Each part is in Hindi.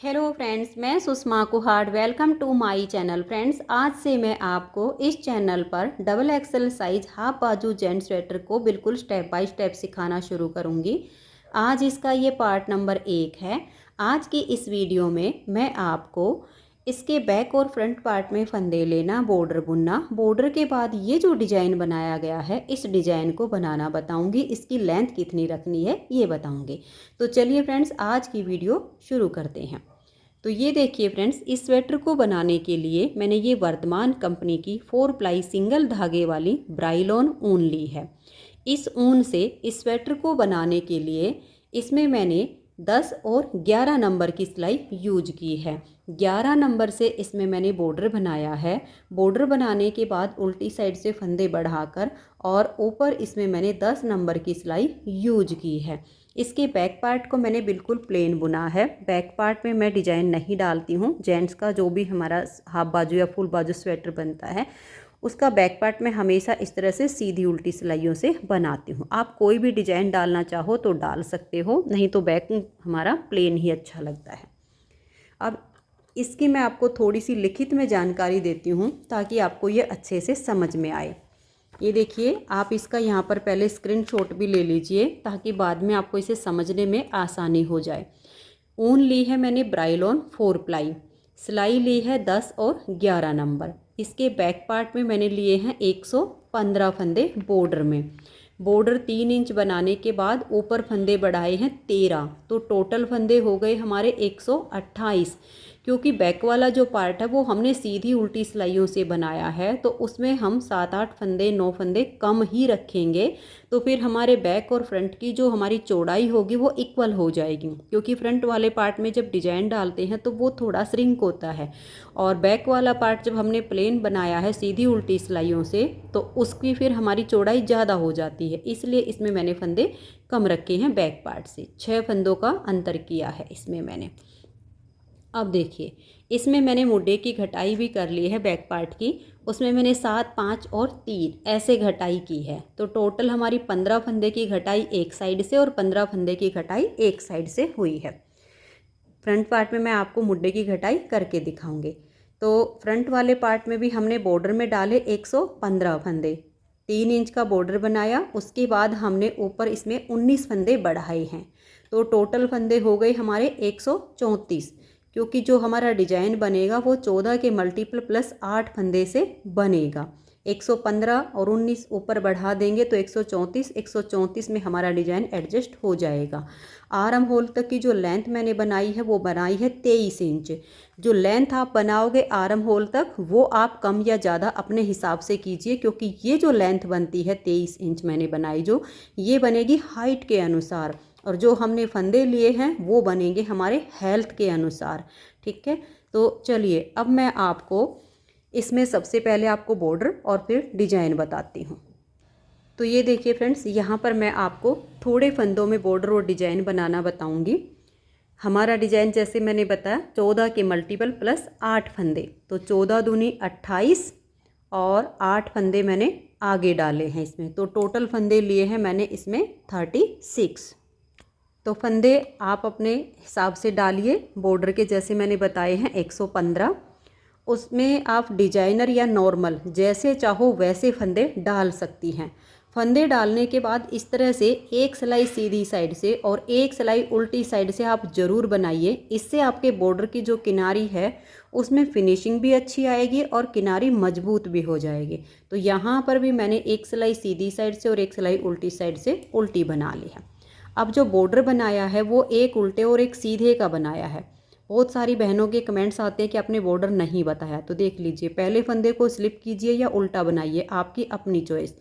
हेलो फ्रेंड्स, मैं Sushma Kuhar. Welcome to my channel. Friends, आज से मैं आपको इस चैनल पर डबल एक्सल साइज हाफ बाजू जेंट्स स्वेटर को बिल्कुल स्टेप बाय स्टेप सिखाना शुरू करूंगी। आज इसका ये पार्ट नंबर 1 है। आज की इस वीडियो में मैं आपको इसके बैक और फ्रंट पार्ट में फंदे लेना, बॉर्डर बुनना, बॉर्डर के बाद ये जो डिजाइन बनाया गया है इस डिजाइन को बनाना बताऊंगी। इसकी लेंथ कितनी रखनी है ये बताऊंगी। तो चलिए फ्रेंड्स, आज की वीडियो शुरू करते हैं। तो ये देखिए फ्रेंड्स, इस स्वेटर को बनाने के लिए मैंने ये वर्धमान कंपनी की 4 प्लाई सिंगल धागे वाली ब्राइलॉन ऊन ली है। इस ऊन से इस स्वेटर को बनाने के लिए इसमें मैंने 10 और 11 नंबर की सिलाई यूज की है। 11 नंबर से इसमें मैंने बॉर्डर बनाया है। बॉर्डर बनाने के बाद उल्टी साइड से फंदे बढ़ाकर और ऊपर इसमें मैंने 10 नंबर की सिलाई यूज की है। इसके बैक पार्ट को मैंने बिल्कुल प्लेन बुना है। बैक पार्ट में मैं डिजाइन नहीं डालती हूँ। जेंट्स का जो भी हमारा हाफ बाजू या फुल बाजू स्वेटर बनता है उसका बैक पार्ट में हमेशा इस तरह से सीधी उल्टी सिलाइयों से बनाती हूँ। आप कोई भी डिजाइन डालना चाहो तो डाल सकते हो, नहीं तो बैक हमारा प्लेन ही अच्छा लगता है। अब इसकी मैं आपको थोड़ी सी लिखित में जानकारी देती हूँ ताकि आपको ये अच्छे से समझ में आए। ये देखिए, आप इसका यहाँ पर पहले स्क्रीनशॉट भी ले लीजिए ताकि बाद में आपको इसे समझने में आसानी हो जाए। ऊन ली है मैंने ब्राइलॉन 4 प्लाई, सिलाई ली है 10 और 11 नंबर। इसके बैक पार्ट में मैंने लिए हैं 115 फंदे बॉर्डर में। बॉर्डर 3 इंच बनाने के बाद ऊपर फंदे बढ़ाए हैं 13, तो टोटल फंदे हो गए हमारे 128। क्योंकि बैक वाला जो पार्ट है वो हमने सीधी उल्टी सिलाइयों से बनाया है तो उसमें हम 7-8 फंदे 9 फंदे कम ही रखेंगे। तो फिर हमारे बैक और फ्रंट की जो हमारी चौड़ाई होगी वो इक्वल हो जाएगी। क्योंकि फ्रंट वाले पार्ट में जब डिजाइन डालते हैं तो वो थोड़ा श्रिंक होता है और बैक वाला पार्ट जब हमने प्लेन बनाया है सीधी उल्टी सिलाइयों से तो उसकी फिर हमारी चौड़ाई ज़्यादा हो जाती है। इसलिए इसमें मैंने फंदे कम रखे हैं। बैक पार्ट से 6 फंदों का अंतर किया है इसमें मैंने। अब देखिए, इसमें मैंने मुड्डे की घटाई भी कर ली है बैक पार्ट की। उसमें मैंने 7, 5 और 3 ऐसे घटाई की है। तो टोटल हमारी 15 फंदे की घटाई एक साइड से और 15 फंदे की घटाई एक साइड से हुई है। फ्रंट पार्ट में मैं आपको मुड्डे की घटाई करके दिखाऊंगी। तो फ्रंट वाले पार्ट में भी हमने बॉर्डर में डाले 115 फंदे, 3 इंच का बॉर्डर बनाया। उसके बाद हमने ऊपर इसमें 19 फंदे बढ़ाए हैं। तो टोटल फंदे हो गए हमारे 134। क्योंकि जो हमारा डिजाइन बनेगा वो 14 के मल्टीपल प्लस 8 फंदे से बनेगा। 115 और 19 ऊपर बढ़ा देंगे तो 134। 134 में हमारा डिजाइन एडजस्ट हो जाएगा। आर्म होल तक की जो लेंथ मैंने बनाई है वो बनाई है 23 इंच। जो लेंथ आप बनाओगे आर्म होल तक वो आप कम या ज़्यादा अपने हिसाब से कीजिए, क्योंकि ये जो लेंथ बनती है 23 इंच मैंने बनाई, जो ये बनेगी हाइट के अनुसार और जो हमने फंदे लिए हैं वो बनेंगे हमारे हेल्थ के अनुसार। ठीक है, तो चलिए अब मैं आपको इसमें सबसे पहले आपको बॉर्डर और फिर डिजाइन बताती हूँ। तो ये देखिए फ्रेंड्स, यहाँ पर मैं आपको थोड़े फंदों में बॉर्डर और डिजाइन बनाना बताऊँगी। हमारा डिजाइन जैसे मैंने बताया 14 के मल्टीपल प्लस 8 फंदे, तो 14 दूनी 28 और 8 फंदे मैंने आगे डाले हैं इसमें। तो टोटल फंदे लिए हैं मैंने इसमें 36। तो फंदे आप अपने हिसाब से डालिए। बॉर्डर के जैसे मैंने बताए हैं 115। उसमें आप डिजाइनर या नॉर्मल जैसे चाहो वैसे फंदे डाल सकती हैं। फंदे डालने के बाद इस तरह से एक सिलाई सीधी साइड से और एक सिलाई उल्टी साइड से आप ज़रूर बनाइए। इससे आपके बॉर्डर की जो किनारी है उसमें फिनिशिंग भी अच्छी आएगी और किनारी मजबूत भी हो जाएगी। तो यहाँ पर भी मैंने एक सिलाई सीधी साइड से और एक सिलाई उल्टी साइड से उल्टी बना ली है। अब जो बॉर्डर बनाया है वो एक उल्टे और एक सीधे का बनाया है। बहुत सारी बहनों के कमेंट्स आते हैं कि आपने बॉर्डर नहीं बताया, तो देख लीजिए, पहले फंदे को स्लिप कीजिए या उल्टा बनाइए, आपकी अपनी चॉइस।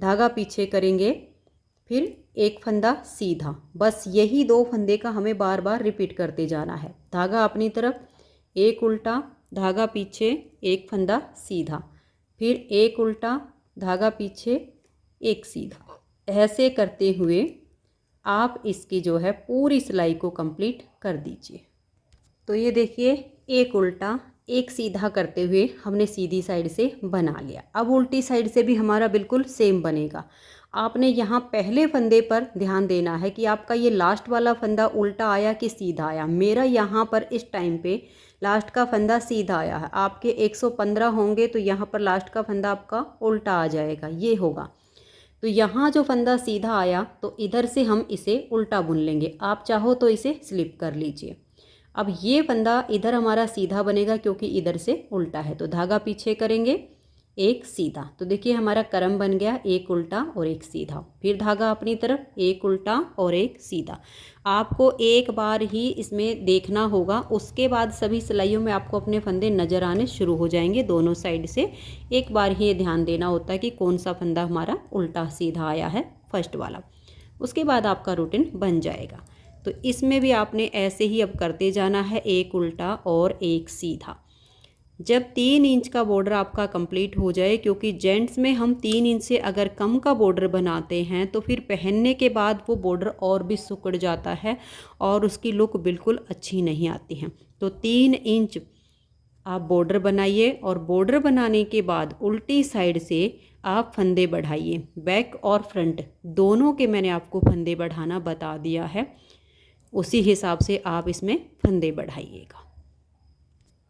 धागा पीछे करेंगे, फिर एक फंदा सीधा, बस यही 2 फंदे का हमें बार बार रिपीट करते जाना है। धागा अपनी तरफ, एक उल्टा, धागा पीछे, एक फंदा सीधा, फिर एक उल्टा, धागा पीछे, एक सीधा। ऐसे करते हुए आप इसकी जो है पूरी सिलाई को कंप्लीट कर दीजिए। तो ये देखिए, एक उल्टा एक सीधा करते हुए हमने सीधी साइड से बना लिया। अब उल्टी साइड से भी हमारा बिल्कुल सेम बनेगा। आपने यहाँ पहले फंदे पर ध्यान देना है कि आपका ये लास्ट वाला फंदा उल्टा आया कि सीधा आया। मेरा यहाँ पर इस टाइम पे लास्ट का फंदा सीधा आया है। आपके 115 होंगे तो यहाँ पर लास्ट का फंदा आपका उल्टा आ जाएगा, ये होगा। तो यहाँ जो फंदा सीधा आया तो इधर से हम इसे उल्टा बुन लेंगे। आप चाहो तो इसे स्लिप कर लीजिए। अब ये फंदा इधर हमारा सीधा बनेगा क्योंकि इधर से उल्टा है, तो धागा पीछे करेंगे, एक सीधा। तो देखिए हमारा क्रम बन गया, एक उल्टा और एक सीधा। फिर धागा अपनी तरफ, एक उल्टा और एक सीधा। आपको एक बार ही इसमें देखना होगा, उसके बाद सभी सिलाइयों में आपको अपने फंदे नज़र आने शुरू हो जाएंगे दोनों साइड से। एक बार ही ये ध्यान देना होता है कि कौन सा फंदा हमारा उल्टा सीधा आया है, फर्स्ट वाला। उसके बाद आपका रूटीन बन जाएगा। तो इसमें भी आपने ऐसे ही अब करते जाना है, एक उल्टा और एक सीधा। जब 3 इंच का बॉर्डर आपका कंप्लीट हो जाए, क्योंकि जेंट्स में हम 3 इंच से अगर कम का बॉर्डर बनाते हैं तो फिर पहनने के बाद वो बॉर्डर और भी सिकुड़ जाता है और उसकी लुक बिल्कुल अच्छी नहीं आती है। तो 3 इंच आप बॉर्डर बनाइए और बॉर्डर बनाने के बाद उल्टी साइड से आप फंदे बढ़ाइए। बैक और फ्रंट दोनों के मैंने आपको फंदे बढ़ाना बता दिया है, उसी हिसाब से आप इसमें फंदे बढ़ाइएगा।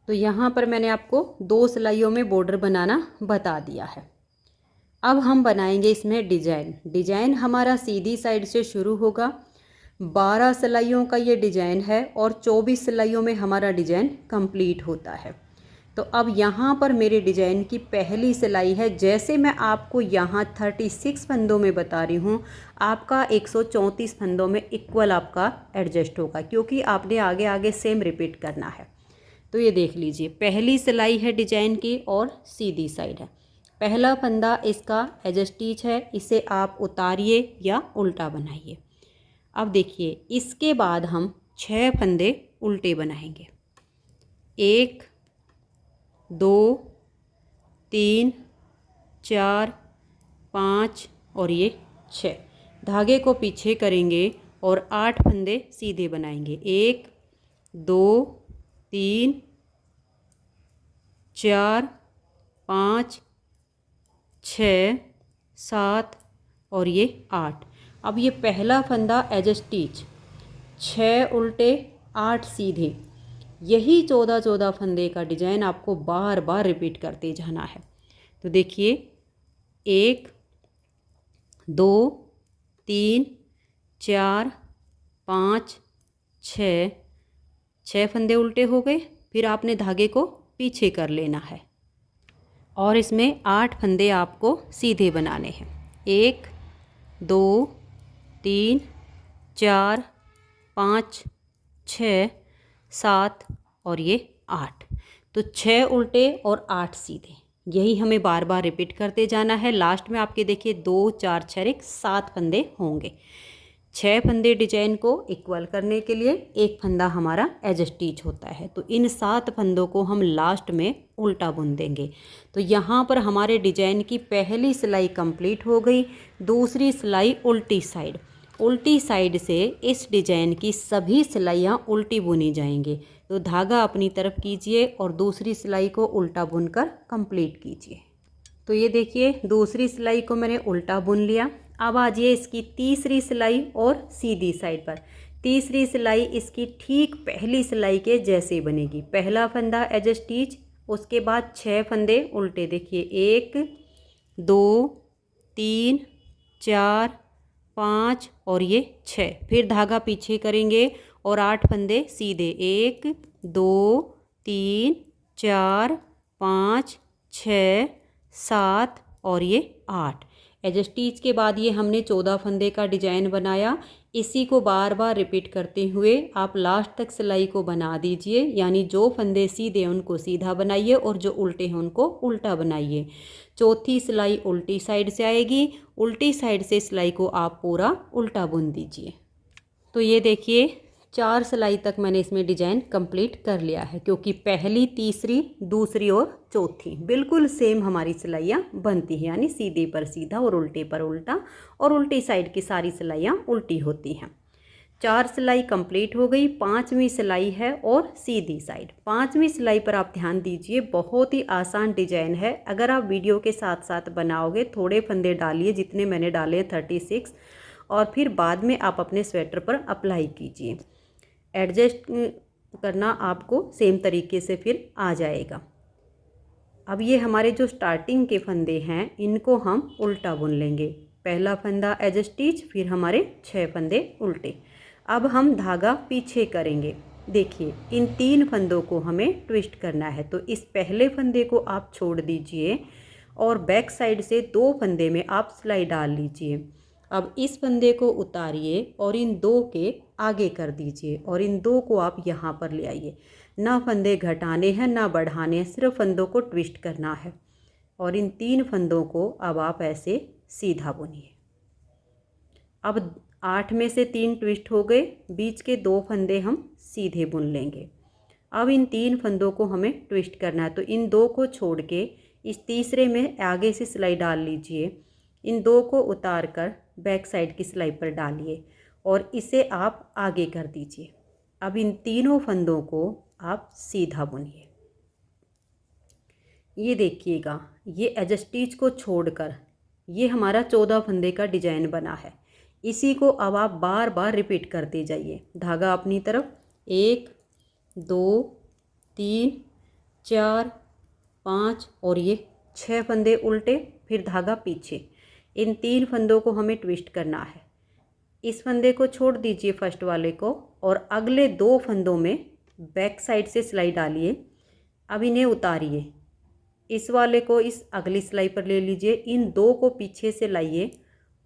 तो यहाँ पर मैंने आपको 2 सिलाइयों में बॉर्डर बनाना बता दिया है। अब हम बनाएंगे इसमें डिजाइन। डिजाइन हमारा सीधी साइड से शुरू होगा। 12 सिलाइयों का ये डिजाइन है और 24 सिलाइयों में हमारा डिजाइन कंप्लीट होता है। तो अब यहाँ पर मेरे डिजाइन की पहली सिलाई है। जैसे मैं आपको यहाँ 36 फंदों में बता रही हूँ, आपका 134 फंदों में इक्वल आपका एडजस्ट होगा, क्योंकि आपने आगे आगे सेम रिपीट करना है। तो ये देख लीजिए, पहली सिलाई है डिजाइन की और सीधी साइड है। पहला फंदा इसका एज स्टिच है, इसे आप उतारिए या उल्टा बनाइए। अब देखिए, इसके बाद हम 6 फंदे उल्टे बनाएंगे। 1 2 3 4 5 और ये 6। धागे को पीछे करेंगे और 8 फंदे सीधे बनाएंगे। 1 2 3 4 5 6 7 और ये 8। अब ये पहला फंदा एज स्टिच, 6 उल्टे 8 सीधे, यही 14 फंदे का डिजाइन आपको बार बार रिपीट करते जाना है। तो देखिए, 1 2 3 4 5 6 फंदे उल्टे हो गए। फिर आपने धागे को पीछे कर लेना है और इसमें 8 फंदे आपको सीधे बनाने हैं। 1 2 3 4 5 6 7 और ये 8। तो 6 उल्टे और 8 सीधे, यही हमें बार बार रिपीट करते जाना है। लास्ट में आपके देखिए 2 4 6 1 7 फंदे होंगे। 6 फंदे डिजाइन को इक्वल करने के लिए एक फंदा हमारा एज स्टिच होता है। तो इन 7 फंदों को हम लास्ट में उल्टा बुन देंगे। तो यहाँ पर हमारे डिजाइन की पहली सिलाई कंप्लीट हो गई। दूसरी सिलाई उल्टी साइड, उल्टी साइड से इस डिजाइन की सभी सिलाइयाँ उल्टी बुनी जाएंगी। तो धागा अपनी तरफ कीजिए और दूसरी सिलाई को उल्टा बुनकर कंप्लीट कीजिए। तो ये देखिए, दूसरी सिलाई को मैंने उल्टा बुन लिया। अब आ जाइए इसकी तीसरी सिलाई और सीधी साइड पर। तीसरी सिलाई इसकी ठीक पहली सिलाई के जैसे बनेगी। पहला फंदा एज स्टिच, उसके बाद 6 फंदे उल्टे। देखिए, 1 2 3 4 5 और ये 6। फिर धागा पीछे करेंगे और 8 फंदे सीधे। 1 2 3 4 5 6 7 और ये 8। एज स्टिच के बाद ये हमने 14 फंदे का डिजाइन बनाया। इसी को बार बार रिपीट करते हुए आप लास्ट तक सिलाई को बना दीजिए। यानी जो फंदे सीधे हैं उनको सीधा बनाइए और जो उल्टे हैं उनको उल्टा बनाइए। चौथी सिलाई उल्टी साइड से आएगी। उल्टी साइड से सिलाई को आप पूरा उल्टा बुन दीजिए। तो ये देखिए, 4 सिलाई तक मैंने इसमें डिजाइन कंप्लीट कर लिया है, क्योंकि पहली, तीसरी, दूसरी और चौथी बिल्कुल सेम हमारी सिलाइयाँ बनती हैं। यानी सीधे पर सीधा और उल्टे पर उल्टा, और उल्टी साइड की सारी सिलाइयाँ उल्टी होती हैं। 4 सिलाई कंप्लीट हो गई, 5वीं सिलाई है और सीधी साइड। 5वीं सिलाई पर आप ध्यान दीजिए, बहुत ही आसान डिजाइन है। अगर आप वीडियो के साथ साथ बनाओगे, थोड़े फंदे डालिए जितने मैंने डाले 36, और फिर बाद में आप अपने स्वेटर पर अप्लाई कीजिए। एडजस्ट करना आपको सेम तरीके से फिर आ जाएगा। अब ये हमारे जो स्टार्टिंग के फंदे हैं इनको हम उल्टा बुन लेंगे। पहला फंदा एज स्टिच, फिर हमारे 6 फंदे उल्टे। अब हम धागा पीछे करेंगे। देखिए इन 3 फंदों को हमें ट्विस्ट करना है, तो इस पहले फंदे को आप छोड़ दीजिए और बैक साइड से 2 फंदे में आप सिलाई डाल लीजिए। अब इस फंदे को उतारिए और इन 2 के आगे कर दीजिए और इन 2 को आप यहाँ पर ले आइए। ना फंदे घटाने हैं ना बढ़ाने हैं, सिर्फ फंदों को ट्विस्ट करना है। और इन 3 फंदों को अब आप ऐसे सीधा बुनिए। अब 8 में से 3 ट्विस्ट हो गए, बीच के 2 फंदे हम सीधे बुन लेंगे। अब इन 3 फंदों को हमें ट्विस्ट करना है, तो इन 2 को छोड़ के इस तीसरे में आगे से सिलाई डाल लीजिए। इन 2 को उतार कर बैक साइड की सिलाई पर डालिए और इसे आप आगे कर दीजिए। अब इन तीनों फंदों को आप सीधा बुनिए। ये देखिएगा, ये एज स्टिच को छोड़कर ये हमारा 14 फंदे का डिजाइन बना है। इसी को अब आप बार बार रिपीट करते जाइए। धागा अपनी तरफ, 1 2 3 4 5 और ये 6 फंदे उल्टे, फिर धागा पीछे। इन 3 फंदों को हमें ट्विस्ट करना है। इस फंदे को छोड़ दीजिए फर्स्ट वाले को और अगले 2 फंदों में बैक साइड से सिलाई डालिए। अब इन्हें उतारिए, इस वाले को इस अगली सिलाई पर ले लीजिए। इन 2 को पीछे से लाइए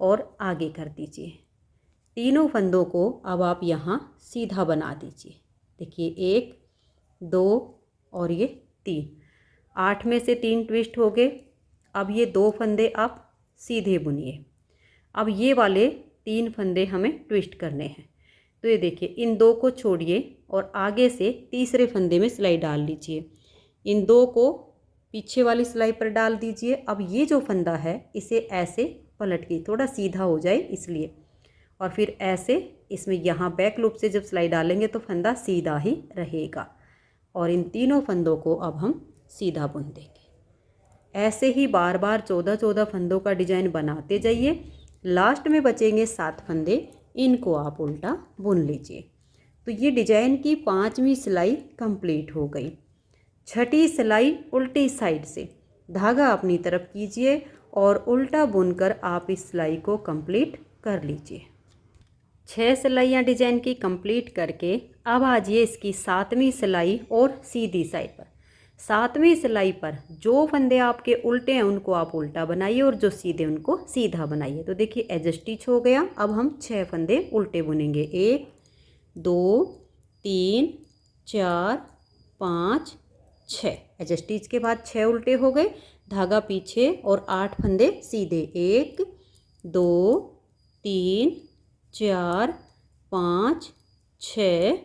और आगे कर दीजिए। तीनों फंदों को अब आप यहाँ सीधा बना दीजिए। देखिए 1 2 और ये 3। 8 में से 3 ट्विस्ट हो गए। अब ये 2 फंदे आप सीधे बुनिए। अब ये वाले 3 फंदे हमें ट्विस्ट करने हैं, तो ये देखिए इन 2 को छोड़िए और आगे से तीसरे फंदे में सिलाई डाल लीजिए। इन 2 को पीछे वाली सिलाई पर डाल दीजिए। अब ये जो फंदा है इसे ऐसे पलट के थोड़ा सीधा हो जाए इसलिए, और फिर ऐसे इसमें यहाँ बैक लूप से जब सिलाई डालेंगे तो फंदा सीधा ही रहेगा। और इन तीनों फंदों को अब हम सीधा बुन देंगे। ऐसे ही बार बार 14 फंदों का डिजाइन बनाते जाइए। लास्ट में बचेंगे 7 फंदे, इनको आप उल्टा बुन लीजिए। तो ये डिजाइन की 5वीं सिलाई कंप्लीट हो गई। 6ठी सिलाई उल्टी साइड से धागा अपनी तरफ कीजिए और उल्टा बुनकर आप इस सिलाई को कंप्लीट कर लीजिए। 6 सिलाइयाँ डिजाइन की कंप्लीट करके अब आजिए इसकी 7वीं सिलाई और सीधी साइड पर। 7वीं सिलाई पर जो फंदे आपके उल्टे हैं उनको आप उल्टा बनाइए और जो सीधे उनको सीधा बनाइए। तो देखिए एज स्टिच हो गया। अब हम 6 फंदे उल्टे बुनेंगे। 1 2 3 4 5 6। एज स्टिच के बाद 6 उल्टे हो गए, धागा पीछे और 8 फंदे सीधे। 1 2 3 4 5 6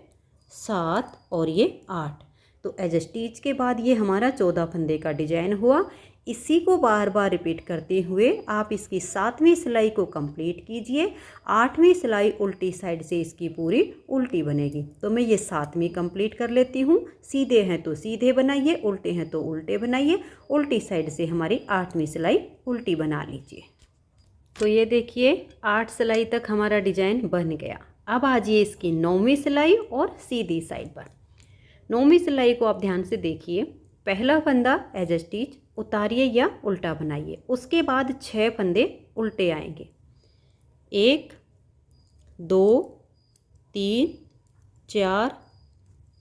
7 और ये 8। तो एज स्टिच के बाद ये हमारा 14 फंदे का डिजाइन हुआ। इसी को बार बार रिपीट करते हुए आप इसकी 7वीं सिलाई को कंप्लीट कीजिए। 8वीं सिलाई उल्टी साइड से इसकी पूरी उल्टी बनेगी। तो मैं ये 7वीं कंप्लीट कर लेती हूँ। सीधे हैं तो सीधे बनाइए, उल्टे हैं तो उल्टे बनाइए। उल्टी साइड से हमारी 8वीं सिलाई उल्टी बना लीजिए। तो ये देखिए 8 सिलाई तक हमारा डिजाइन बन गया। अब आजिए इसकी 9वीं सिलाई और सीधी साइड पर। 9वीं सिलाई को आप ध्यान से देखिए। पहला फंदा एज स्टिच उतारिए या उल्टा बनाइए, उसके बाद 6 फंदे उल्टे आएंगे। 1 2 3 4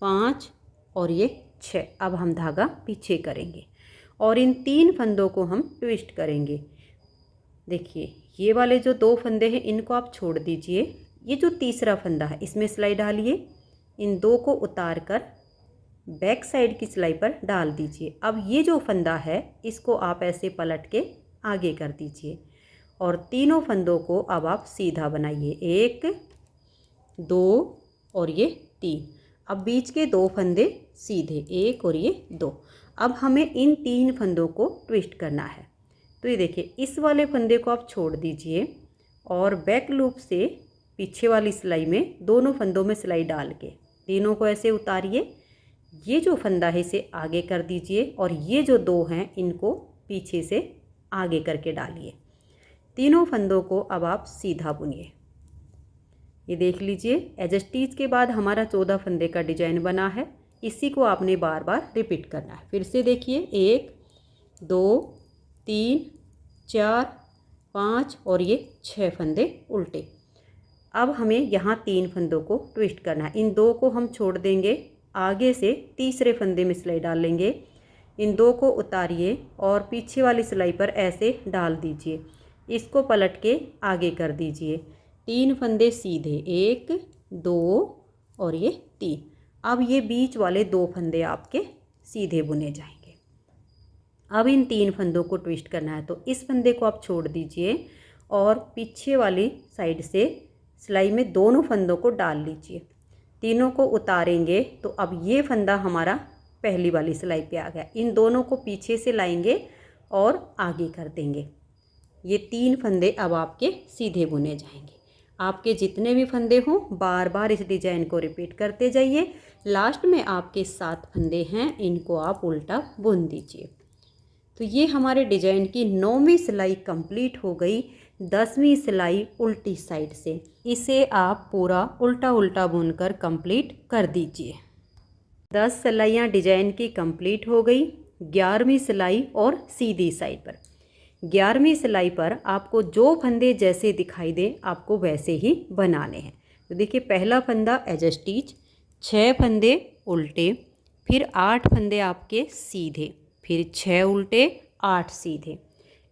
5 और ये 6। अब हम धागा पीछे करेंगे और इन 3 फंदों को हम ट्विस्ट करेंगे। देखिए ये वाले जो 2 फंदे हैं इनको आप छोड़ दीजिए। ये जो तीसरा फंदा है इसमें सिलाई डालिए। इन 2 को उतार कर बैक साइड की सिलाई पर डाल दीजिए। अब ये जो फंदा है इसको आप ऐसे पलट के आगे कर दीजिए और तीनों फंदों को अब आप सीधा बनाइए। 1 2 और ये 3। अब बीच के 2 फंदे सीधे, 1 और ये 2। अब हमें इन 3 फंदों को ट्विस्ट करना है। तो ये देखिए इस वाले फंदे को आप छोड़ दीजिए और बैक लूप से पीछे वाली सिलाई में दोनों फंदों में सिलाई डाल के तीनों को ऐसे उतारिए। ये जो फंदा है इसे आगे कर दीजिए और ये जो दो हैं इनको पीछे से आगे करके डालिए। तीनों फंदों को अब आप सीधा बुनिए। ये देख लीजिए, एज स्टिच के बाद हमारा 14 फंदे का डिजाइन बना है। इसी को आपने बार बार रिपीट करना है। फिर से देखिए, 1 2 3 4 5 और ये 6 फंदे उल्टे। अब हमें यहाँ 3 फंदों को ट्विस्ट करना है। इन दो को हम छोड़ देंगे, आगे से तीसरे फंदे में सिलाई डाल लेंगे। इन दो को उतारिए और पीछे वाली सिलाई पर ऐसे डाल दीजिए। इसको पलट के आगे कर दीजिए। 3 फंदे सीधे, 1 2 और ये 3। अब ये बीच वाले 2 फंदे आपके सीधे बुने जाएंगे। अब इन 3 फंदों को ट्विस्ट करना है, तो इस फंदे को आप छोड़ दीजिए और पीछे वाली साइड से सिलाई में दोनों फंदों को डाल लीजिए। तीनों को उतारेंगे तो अब ये फंदा हमारा पहली वाली सिलाई पे आ गया। इन दोनों को पीछे से लाएंगे और आगे कर देंगे। ये 3 फंदे अब आपके सीधे बुने जाएंगे। आपके जितने भी फंदे हों बार बार इस डिजाइन को रिपीट करते जाइए। लास्ट में आपके 7 फंदे हैं, इनको आप उल्टा बुन दीजिए। तो ये हमारे डिजाइन की 9वीं सिलाई कंप्लीट हो गई। 10वीं सिलाई उल्टी साइड से, इसे आप पूरा उल्टा उल्टा बुनकर कंप्लीट कर दीजिए। 10 सिलाइयाँ डिजाइन की कंप्लीट हो गई। 11वीं सिलाई और सीधी साइड पर। 11वीं सिलाई पर आपको जो फंदे जैसे दिखाई दे आपको वैसे ही बनाने हैं। तो देखिए, पहला फंदा एज स्टिच, 6 फंदे उल्टे, फिर 8 फंदे आपके सीधे, फिर 6 उल्टे 8 सीधे।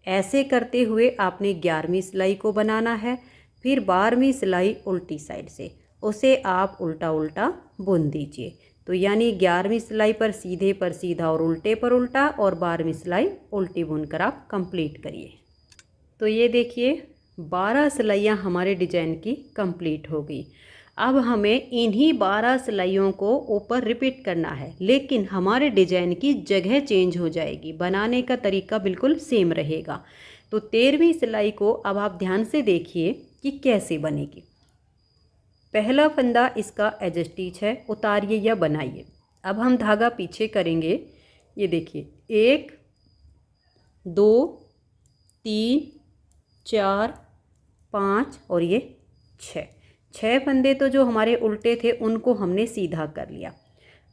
ऐसे करते हुए आपने 11वीं सिलाई को बनाना है। फिर 12वीं सिलाई उल्टी साइड से, उसे आप उल्टा उल्टा बुन दीजिए। तो यानी 11वीं सिलाई पर सीधे पर सीधा और उल्टे पर उल्टा, और 12वीं सिलाई उल्टी बुनकर आप कंप्लीट करिए। तो ये देखिए, 12 सिलाइयाँ हमारे डिजाइन की कंप्लीट हो गई। अब हमें इन्हीं 12 सिलाइयों को ऊपर रिपीट करना है, लेकिन हमारे डिजाइन की जगह चेंज हो जाएगी। बनाने का तरीका बिल्कुल सेम रहेगा। तो 13वीं सिलाई को अब आप ध्यान से देखिए कि कैसे बनेगी। पहला फंदा इसका एज स्टिच है, उतारिए या बनाइए। अब हम धागा पीछे करेंगे। ये देखिए, 1 2 3 4 5 और ये 6 फंदे तो जो हमारे उल्टे थे उनको हमने सीधा कर लिया।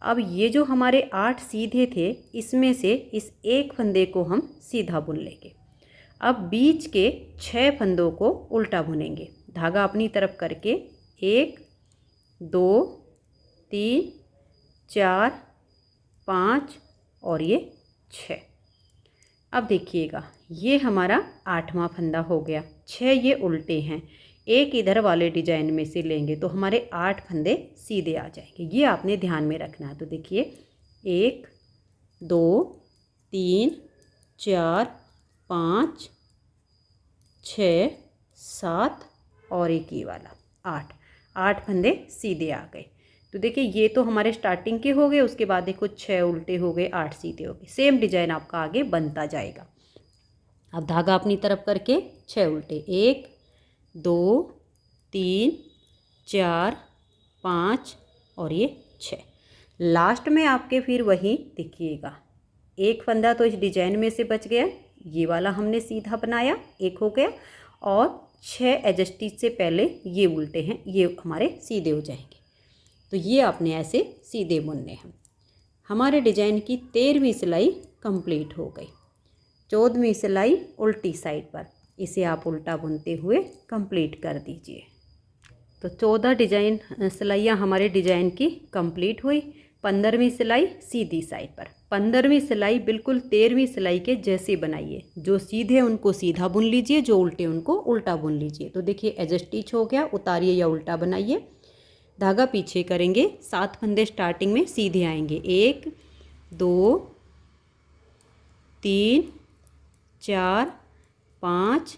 अब ये जो हमारे 8 सीधे थे, इसमें से इस एक फंदे को हम सीधा बुन लेंगे। अब बीच के 6 फंदों को उल्टा बुनेंगे। धागा अपनी तरफ करके 1 2 3 4 5 और ये 6। अब देखिएगा, ये हमारा 8वां फंदा हो गया। 6 ये उल्टे हैं, एक इधर वाले डिजाइन में से लेंगे तो हमारे 8 फंदे सीधे आ जाएंगे। ये आपने ध्यान में रखना है। तो देखिए, 1 2 3 4 5 6 7 और एक ये वाला 8 फंदे सीधे आ गए। तो देखिए, ये तो हमारे स्टार्टिंग के हो गए। उसके बाद देखो 6 उल्टे हो गए, 8 सीधे हो गए। सेम डिजाइन आपका आगे बनता जाएगा। अब धागा अपनी तरफ करके 6 उल्टे, 1 2 3 4 5 और ये 6। लास्ट में आपके फिर वही देखिएगा, एक फंदा तो इस डिजाइन में से बच गया, ये वाला हमने सीधा बनाया, एक हो गया, और 6 एज स्टिच से पहले ये उल्टे हैं, ये हमारे सीधे हो जाएंगे। तो ये आपने ऐसे सीधे बुनने हैं। हमारे डिजाइन की 13वीं सिलाई कंप्लीट हो गई। 14वीं सिलाई उल्टी साइड पर, इसे आप उल्टा बुनते हुए कंप्लीट कर दीजिए। तो 14 डिजाइन सिलाइयाँ हमारे डिजाइन की कंप्लीट हुई। 15वीं सिलाई सीधी साइड पर। 15वीं सिलाई बिल्कुल 13वीं सिलाई के जैसे बनाइए। जो सीधे उनको सीधा बुन लीजिए, जो उल्टे उनको उल्टा बुन लीजिए। तो देखिए, एज स्टिच हो गया, उतारिए या उल्टा बनाइए। धागा पीछे करेंगे, 7 फंदे स्टार्टिंग में सीधे आएंगे, 1 2 3 4 5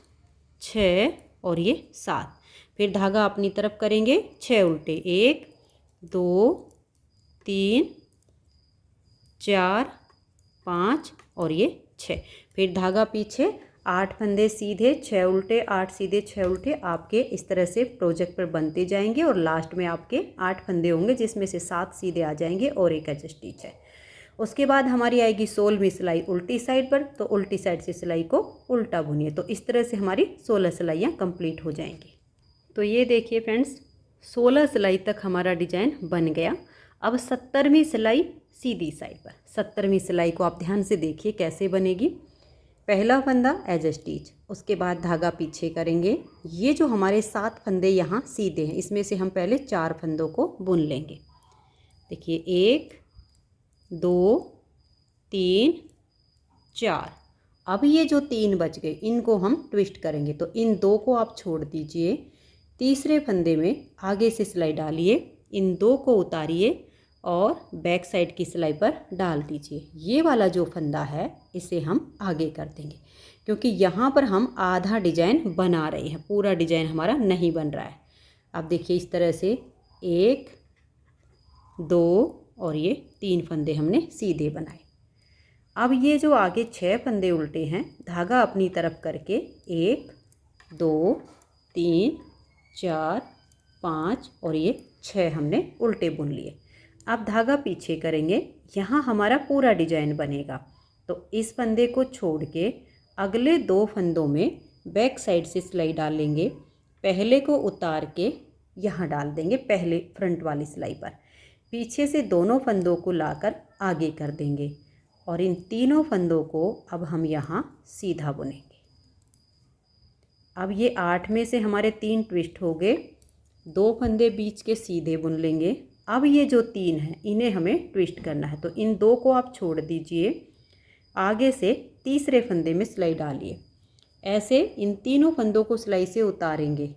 6 और ये 7। फिर धागा अपनी तरफ करेंगे, 6 उल्टे, 1 2 3 4 5 और ये 6। फिर धागा पीछे 8 फंदे सीधे 6 उल्टे, 8 सीधे 6 उल्टे आपके इस तरह से प्रोजेक्ट पर बनते जाएंगे और लास्ट में आपके 8 फंदे होंगे जिसमें से 7 सीधे आ जाएंगे और एक एज स्टिच है। उसके बाद हमारी आएगी 16वीं सिलाई उल्टी साइड पर, तो उल्टी साइड से सिलाई को उल्टा बुनिए। तो इस तरह से हमारी 16 सिलाइयाँ कंप्लीट हो जाएंगी। तो ये देखिए फ्रेंड्स, 16 सिलाई तक हमारा डिजाइन बन गया। अब 70वीं सिलाई सीधी साइड पर, 70वीं सिलाई को आप ध्यान से देखिए कैसे बनेगी। पहला फंदा एज स्टिच, उसके बाद धागा पीछे करेंगे। ये जो हमारे 7 फंदे यहाँ सीधे हैं, इसमें से हम पहले 4 फंदों को बुन लेंगे। देखिए 1 2 3 4। अब ये जो 3 बच गए इनको हम ट्विस्ट करेंगे, तो इन 2 को आप छोड़ दीजिए। तीसरे फंदे में आगे से सिलाई डालिए, इन 2 को उतारिए और बैक साइड की सिलाई पर डाल दीजिए। ये वाला जो फंदा है इसे हम आगे कर देंगे, क्योंकि यहाँ पर हम आधा डिजाइन बना रहे हैं, पूरा डिजाइन हमारा नहीं बन रहा है। अब देखिए इस तरह से 1 2 और ये 3 फंदे हमने सीधे बनाए। अब ये जो आगे 6 फंदे उल्टे हैं, धागा अपनी तरफ करके 1 2 3 4 5 और ये 6 हमने उल्टे बुन लिए। अब धागा पीछे करेंगे, यहाँ हमारा पूरा डिजाइन बनेगा। तो इस फंदे को छोड़ के अगले 2 फंदों में बैक साइड से सिलाई डालेंगे। पहले को उतार के यहाँ डाल देंगे पहले फ्रंट वाली सिलाई पर। पीछे से दोनों फंदों को लाकर आगे कर देंगे और इन तीनों फंदों को अब हम यहाँ सीधा बुनेंगे। अब ये 8 में से हमारे 3 ट्विस्ट हो गए, 2 फंदे बीच के सीधे बुन लेंगे। अब ये जो 3 हैं इन्हें हमें ट्विस्ट करना है, तो इन 2 को आप छोड़ दीजिए। आगे से तीसरे फंदे में सिलाई डालिए। ऐसे इन तीनों फंदों को सिलाई से उतारेंगे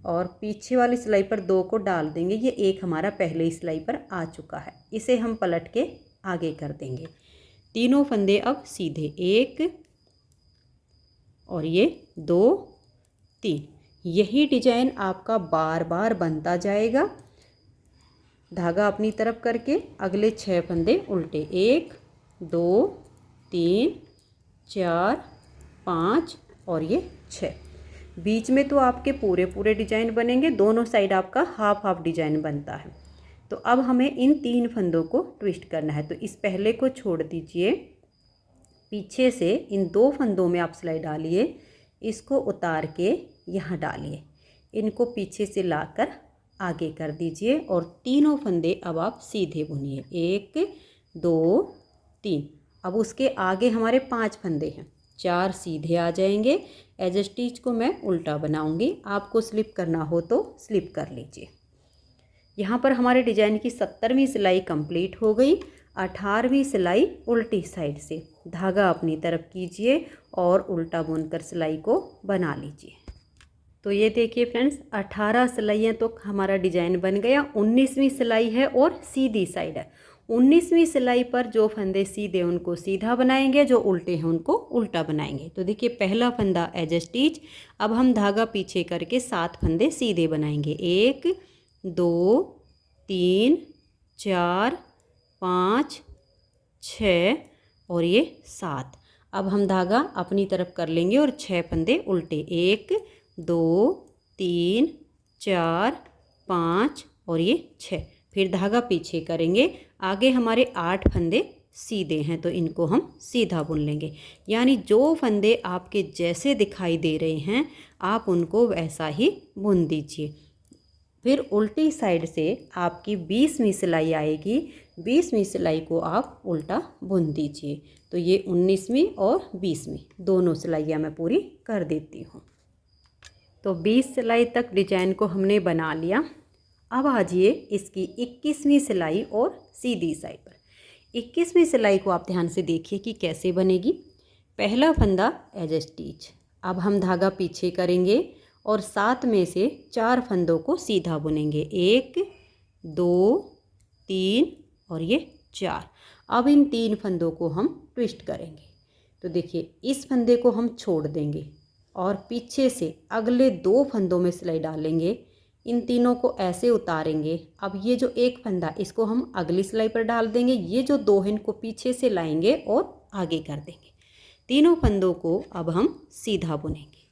और पीछे वाली सिलाई पर 2 को डाल देंगे। ये एक हमारा पहले ही सिलाई पर आ चुका है, इसे हम पलट के आगे कर देंगे। तीनों फंदे अब सीधे, 1 और ये 2 3। यही डिजाइन आपका बार बार बनता जाएगा। धागा अपनी तरफ करके अगले 6 फंदे उल्टे, 1 2 3 4 5 और ये 6। बीच में तो आपके पूरे पूरे डिजाइन बनेंगे, दोनों साइड आपका हाफ हाफ डिजाइन बनता है। तो अब हमें इन 3 फंदों को ट्विस्ट करना है, तो इस पहले को छोड़ दीजिए। पीछे से इन 2 फंदों में आप सिलाई डालिए, इसको उतार के यहाँ डालिए, इनको पीछे से लाकर आगे कर दीजिए और तीनों फंदे अब आप सीधे बुनिए, 1 2 3। अब उसके आगे हमारे 5 फंदे हैं, 4 सीधे आ जाएंगे। एज स्टिच को मैं उल्टा बनाऊंगी, आपको स्लिप करना हो तो स्लिप कर लीजिए। यहाँ पर हमारे डिजाइन की 70वीं सिलाई कंप्लीट हो गई। 18वीं सिलाई उल्टी साइड से धागा अपनी तरफ कीजिए और उल्टा बुनकर सिलाई को बना लीजिए। तो ये देखिए फ्रेंड्स, 18 सिलाइयाँ तो हमारा डिजाइन बन गया। 19वीं सिलाई है और सीधी साइड है। 19वीं सिलाई पर जो फंदे सीधे उनको सीधा बनाएंगे, जो उल्टे हैं उनको उल्टा बनाएंगे। तो देखिए पहला फंदा एज स्टिच। अब हम धागा पीछे करके 7 फंदे सीधे बनाएंगे, 1 2 3 4 5 6 और ये 7। अब हम धागा अपनी तरफ कर लेंगे और 6 फंदे उल्टे, 1 2 3 4 5 और ये 6। फिर धागा पीछे करेंगे, आगे हमारे 8 फंदे सीधे हैं तो इनको हम सीधा बुन लेंगे। यानी जो फंदे आपके जैसे दिखाई दे रहे हैं आप उनको वैसा ही बुन दीजिए। फिर उल्टी साइड से आपकी 20वीं सिलाई आएगी, 20वीं सिलाई को आप उल्टा बुन दीजिए। तो ये 19वीं और 20वीं दोनों सिलाइयाँ मैं पूरी कर देती हूँ। तो 20 सिलाई तक डिजाइन को हमने बना लिया। अब आ जाइए इसकी 21वीं सिलाई और सीधी साइड पर। 21वीं सिलाई को आप ध्यान से देखिए कि कैसे बनेगी। पहला फंदा एज स्टिच। अब हम धागा पीछे करेंगे और 7 में से 4 फंदों को सीधा बुनेंगे, 1 2 3 और ये 4। अब इन 3 फंदों को हम ट्विस्ट करेंगे। तो देखिए इस फंदे को हम छोड़ देंगे और पीछे से अगले 2 फंदों में सिलाई डालेंगे। इन तीनों को ऐसे उतारेंगे। अब ये जो एक फंदा इसको हम अगली सिलाई पर डाल देंगे, ये जो 2 हैं इनको पीछे से लाएंगे और आगे कर देंगे। तीनों फंदों को अब हम सीधा बुनेंगे।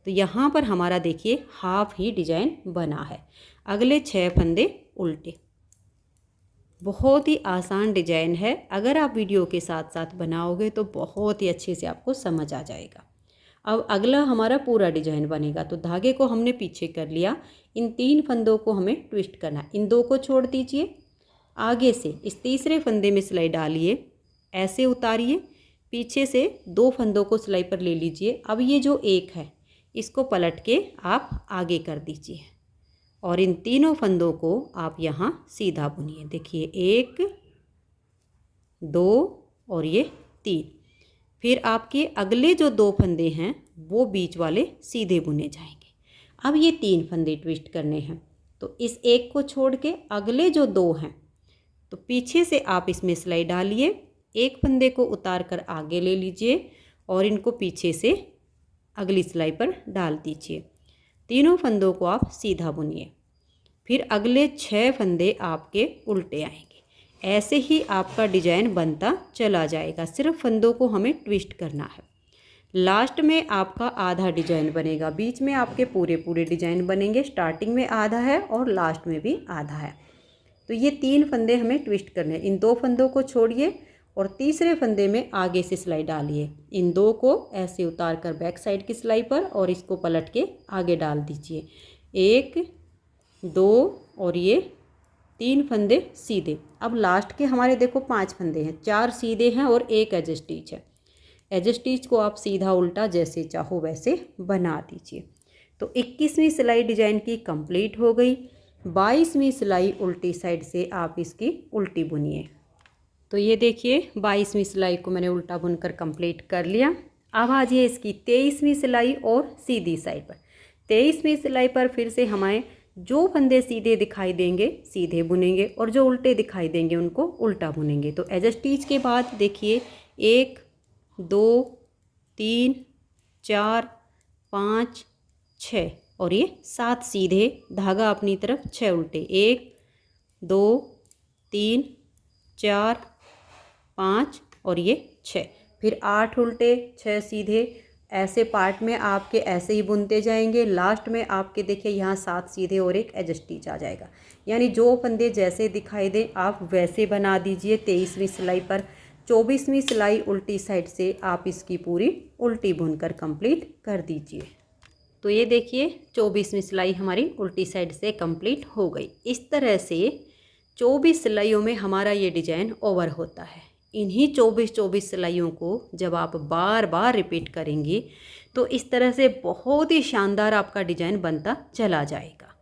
तो यहाँ पर हमारा देखिए हाफ ही डिजाइन बना है। अगले 6 फंदे उल्टे। बहुत ही आसान डिजाइन है, अगर आप वीडियो के साथ साथ बनाओगे तो बहुत ही अच्छे से आपको समझ आ जाएगा। अब अगला हमारा पूरा डिजाइन बनेगा। तो धागे को हमने पीछे कर लिया, इन 3 फंदों को हमें ट्विस्ट करना है। इन 2 को छोड़ दीजिए, आगे से इस तीसरे फंदे में सिलाई डालिए, ऐसे उतारिए, पीछे से 2 फंदों को सिलाई पर ले लीजिए। अब ये जो एक है इसको पलट के आप आगे कर दीजिए और इन तीनों फंदों को आप यहाँ सीधा बुनिए। देखिए 1 2 और ये 3। फिर आपके अगले जो 2 फंदे हैं वो बीच वाले सीधे बुने जाएंगे। अब ये 3 फंदे ट्विस्ट करने हैं, तो इस एक को छोड़ के अगले जो 2 हैं तो पीछे से आप इसमें सिलाई डालिए, एक फंदे को उतार कर आगे ले लीजिए और इनको पीछे से अगली सिलाई पर डाल दीजिए। तीनों फंदों को आप सीधा बुनिए। फिर अगले 6 फंदे आपके उल्टे आएंगे। ऐसे ही आपका डिजाइन बनता चला जाएगा, सिर्फ फंदों को हमें ट्विस्ट करना है। लास्ट में आपका आधा डिजाइन बनेगा, बीच में आपके पूरे पूरे डिजाइन बनेंगे। स्टार्टिंग में आधा है और लास्ट में भी आधा है। तो ये 3 फंदे हमें ट्विस्ट करने हैं। इन 2 फंदों को छोड़िए और तीसरे फंदे में आगे से सिलाई डालिए। इन 2 को ऐसे उतार कर बैक साइड की सिलाई पर और इसको पलट के आगे डाल दीजिए। 1 2 और ये 3 फंदे सीधे। अब लास्ट के हमारे देखो 5 फंदे हैं, 4 सीधे हैं और 1 एज स्टिच है। एज स्टिच को आप सीधा उल्टा जैसे चाहो वैसे बना दीजिए। तो 21वीं सिलाई डिजाइन की कंप्लीट हो गई। 22वीं सिलाई उल्टी साइड से आप इसकी उल्टी बुनिए। तो ये देखिए 22वीं सिलाई को मैंने उल्टा बुनकर कंप्लीट कर लिया। अब आ जाइए इसकी 23वीं सिलाई और सीधी साइड पर। 23वीं सिलाई पर फिर से हमें जो फंदे सीधे दिखाई देंगे सीधे बुनेंगे और जो उल्टे दिखाई देंगे उनको उल्टा बुनेंगे। तो एज स्टिच के बाद देखिए 1 2 3 4 5 6 और ये 7 सीधे, धागा अपनी तरफ 6 उल्टे। 1 2 3 4 5 और ये 6। फिर 8 उल्टे 6 सीधे। ऐसे पार्ट में आपके ऐसे ही बुनते जाएंगे। लास्ट में आपके देखिए यहाँ 7 सीधे और 1 एज स्टिच आ जाएगा। यानी जो फंदे जैसे दिखाई दे आप वैसे बना दीजिए 23वीं सिलाई पर। 24वीं सिलाई उल्टी साइड से आप इसकी पूरी उल्टी बुनकर कंप्लीट कर दीजिए। तो ये देखिए 24वीं सिलाई हमारी उल्टी साइड से कंप्लीट हो गई। इस तरह से 24 सिलाइयों में हमारा ये डिजाइन ओवर होता है। इन्हीं 24 सिलाइयों को जब आप बार बार रिपीट करेंगे तो इस तरह से बहुत ही शानदार आपका डिजाइन बनता चला जाएगा।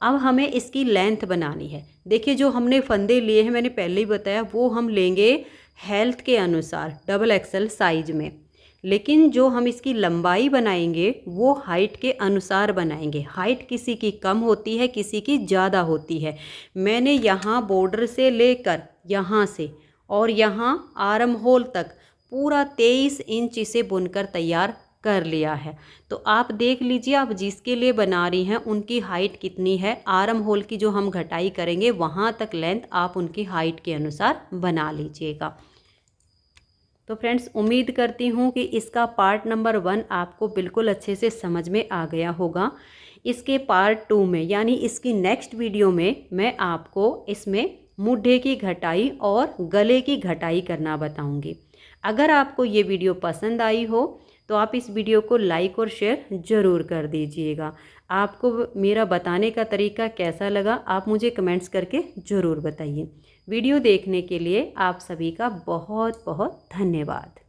अब हमें इसकी लेंथ बनानी है। देखिए जो हमने फंदे लिए हैं मैंने पहले ही बताया वो हम लेंगे हेल्थ के अनुसार डबल एक्सेल साइज में, लेकिन जो हम इसकी लंबाई बनाएंगे वो हाइट के अनुसार बनाएंगे। हाइट किसी की कम होती है किसी की ज़्यादा होती है। मैंने यहाँ बॉर्डर से लेकर यहाँ से और यहाँ आर्म होल तक पूरा 23 इंच इसे बुनकर तैयार कर लिया है। तो आप देख लीजिए आप जिसके लिए बना रही हैं उनकी हाइट कितनी है। आर्म होल की जो हम घटाई करेंगे वहाँ तक लेंथ आप उनकी हाइट के अनुसार बना लीजिएगा। तो फ्रेंड्स उम्मीद करती हूँ कि इसका पार्ट नंबर 1 आपको बिल्कुल अच्छे से समझ में आ गया होगा। इसके पार्ट 2 में यानी इसकी नेक्स्ट वीडियो में मैं आपको इसमें मुड्ढे की घटाई और गले की घटाई करना बताऊंगी। अगर आपको ये वीडियो पसंद आई हो तो आप इस वीडियो को लाइक और शेयर ज़रूर कर दीजिएगा। आपको मेरा बताने का तरीका कैसा लगा आप मुझे कमेंट्स करके ज़रूर बताइए। वीडियो देखने के लिए आप सभी का बहुत बहुत धन्यवाद।